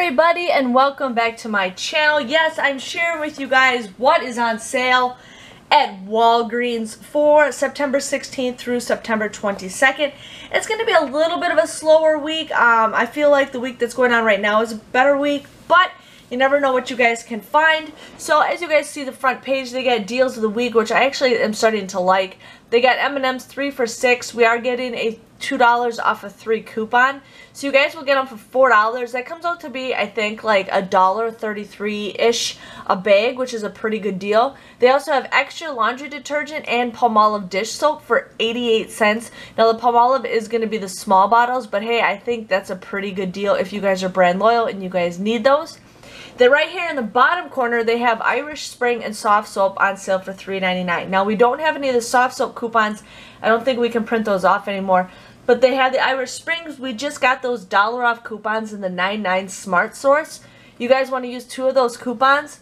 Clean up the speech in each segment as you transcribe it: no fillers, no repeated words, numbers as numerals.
everybody, and welcome back to my channel. Yes, I'm sharing with you guys what is on sale at Walgreens for September 16th through September 22nd. It's going to be a little bit of a slower week. I feel like the week that's going on right now is a better week, but you never know what you guys can find. So as you guys see the front page, they got deals of the week, which I actually am starting to like. They got M&M's 3 for $6. We are getting a $2 off a 3 coupon. So you guys will get them for $4. That comes out to be, I think, like $1.33-ish a bag, which is a pretty good deal. They also have extra laundry detergent and Palmolive dish soap for 88 cents. Now the Palmolive is going to be the small bottles, but hey, I think that's a pretty good deal if you guys are brand loyal and you guys need those. Then right here in the bottom corner, they have Irish Spring and soft soap on sale for $3.99. Now we don't have any of the soft soap coupons. I don't think we can print those off anymore. But they have the Irish Springs. We just got those $1 off coupons in the 99 Smart Source. You guys want to use 2 of those coupons?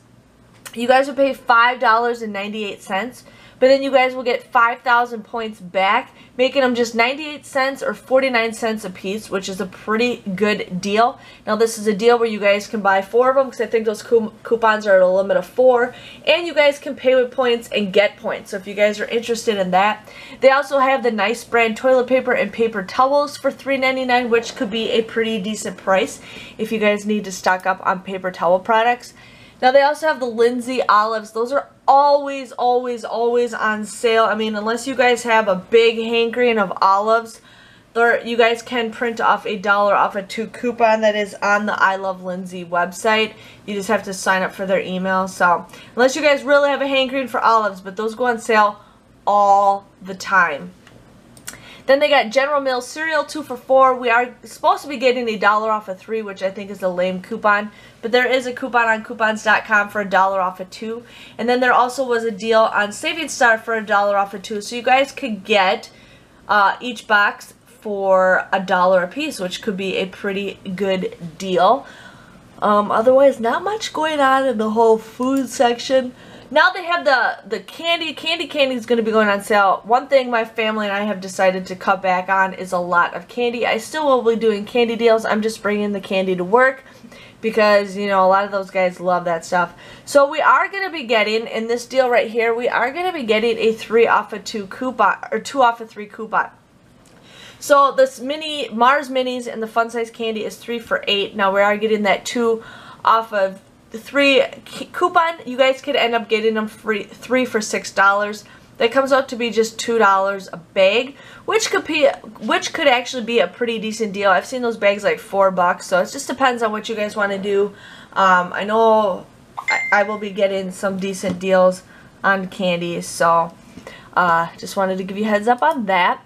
You guys will pay $5.98. But then you guys will get 5,000 points back, making them just 98 cents or 49 cents a piece, which is a pretty good deal. Now this is a deal where you guys can buy 4 of them, because I think those coupons are at a limit of 4. And you guys can pay with points and get points. So if you guys are interested in that. They also have the Nice brand toilet paper and paper towels for $3.99, which could be a pretty decent price if you guys need to stock up on paper towel products. Now they also have the Lindsay olives. Those are always on sale. I mean, unless you guys have a big hankering of olives, you guys can print off $1 off a 2 coupon that is on the I Love Lindsay website. You just have to sign up for their email. So unless you guys really have a hankering for olives, but those go on sale all the time. Then they got General Mills cereal 2 for $4. We are supposed to be getting $1 off a 3, which I think is a lame coupon. But there is a coupon on coupons.com for $1 off a 2. And then there also was a deal on Savings Star for $1 off a 2. So you guys could get each box for $1 a piece, which could be a pretty good deal. Otherwise, not much going on in the whole food section. Now they have the candy. Candy is going to be going on sale. One thing my family and I have decided to cut back on is a lot of candy. I still will be doing candy deals. I'm just bringing the candy to work because, you know, a lot of those guys love that stuff. So we are going to be getting, in this deal right here, we are going to be getting a 3 off a 2 coupon, or 2 off a 3 coupon. So this mini Mars Minis and the fun size candy is 3 for $8. Now we are getting that 2 off of the 3 coupon. You guys could end up getting them free 3 for $6. That comes out to be just $2 a bag, which could actually be a pretty decent deal. I've seen those bags like $4, so it just depends on what you guys want to do. I know I will be getting some decent deals on candy, so just wanted to give you a heads up on that.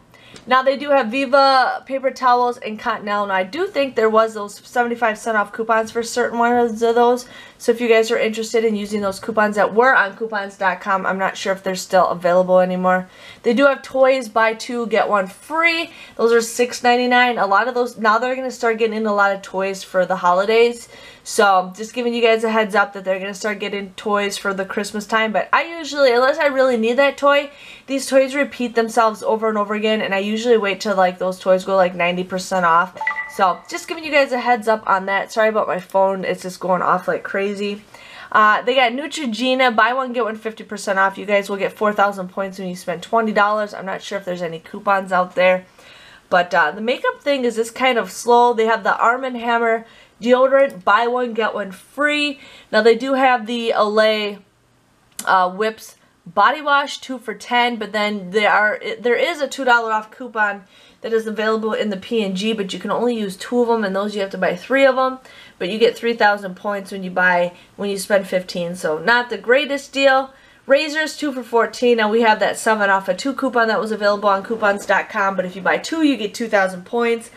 Now they do have Viva paper towels and Continental. Now I do think there was those 75% off coupons for certain ones of those. So if you guys are interested in using those coupons that were on coupons.com, I'm not sure if they're still available anymore. They do have toys, buy 2, get 1 free. Those are $6.99. A lot of those, now they're going to start getting a lot of toys for the holidays. So just giving you guys a heads up that they're going to start getting toys for the Christmas time. But I usually, unless I really need that toy, these toys repeat themselves over and over again. And I usually wait till like those toys go like 90% off. So just giving you guys a heads up on that. Sorry about my phone. It's just going off like crazy. They got Neutrogena, buy 1, get 1 50% off. You guys will get 4,000 points when you spend $20. I'm not sure if there's any coupons out there. But the makeup thing is just kind of slow. They have the Arm & Hammer deodorant, buy 1, get 1 free. Now they do have the Olay Whips body wash 2 for $10, but then there is a $2 off coupon that is available in the P&G, but you can only use 2 of them, and those you have to buy 3 of them. But you get 3,000 points when you spend 15, so not the greatest deal. Razors 2 for $14. Now we have that 7 off a 2 coupon that was available on coupons.com, but if you buy 2, you get 2,000 points.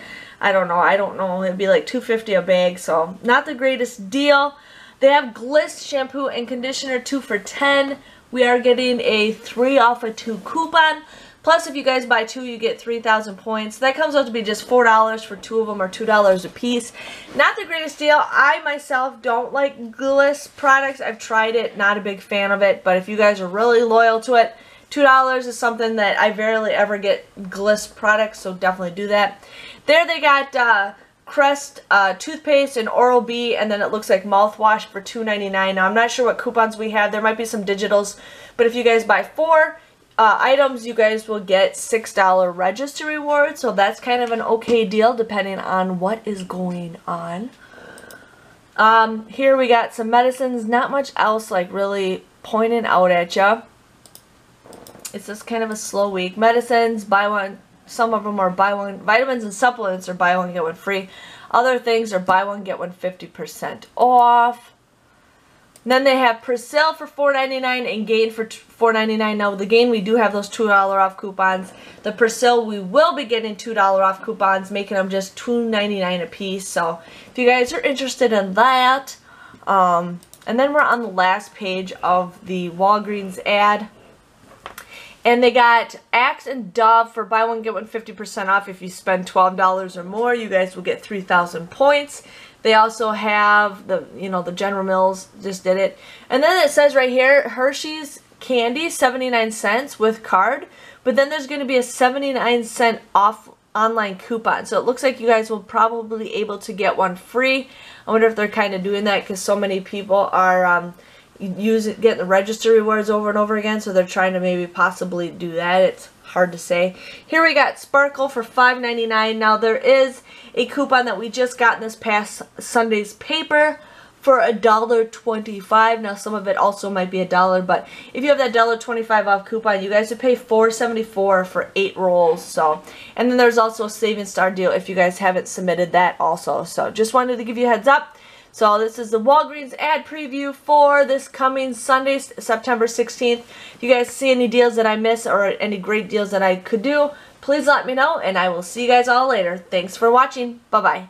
I don't know, it'd be like $2.50 a bag, so not the greatest deal. They have Gliss shampoo and conditioner 2 for $10. We are getting a 3 off a 2 coupon. Plus, if you guys buy 2, you get 3,000 points. That comes out to be just $4 for 2 of them, or $2 a piece. Not the greatest deal. I myself don't like Gliss products. I've tried it, not a big fan of it. But if you guys are really loyal to it, $2 is something that I rarely ever get Gliss products, so definitely do that. There they got Crest toothpaste and Oral-B, and then it looks like mouthwash for $2.99. Now I'm not sure what coupons we have. There might be some digitals, but if you guys buy 4 items, you guys will get $6 register reward, so that's kind of an okay deal depending on what is going on. Here we got some medicines, not much else like really pointing out at you. It's just kind of a slow week. Medicines, buy one. Some of them are buy one. Vitamins and supplements are buy one get one free. Other things are buy one get one 50% off. And then they have Persil for $4.99 and Gain for $4.99. Now with the Gain, we do have those $2 off coupons. The Persil, we will be getting $2 off coupons, making them just $2.99 a piece. So if you guys are interested in that, and then we're on the last page of the Walgreens ad. And they got Axe and Dove for buy one get one 50% off. If you spend $12 or more, you guys will get 3,000 points. They also have the, the General Mills just did it. And then it says right here, Hershey's candy, 79 cents with card. But then there's going to be a 79-cent off online coupon. So it looks like you guys will probably be able to get one free. I wonder if they're kind of doing that because so many people are getting the register rewards over and over again, so they're trying to maybe possibly do that. It's hard to say. Here we got Sparkle for $5.99. Now there is a coupon that we just got in this past Sunday's paper for $1.25. Now some of it also might be $1, but if you have that $1.25 off coupon, you guys would pay $4.74 for 8 rolls. So, and then there's also a Saving Star deal if you guys haven't submitted that also. So just wanted to give you a heads up. So this is the Walgreens ad preview for this coming Sunday, September 16th. If you guys see any deals that I miss or any great deals that I could do, please let me know, and I will see you guys all later. Thanks for watching. Bye-bye.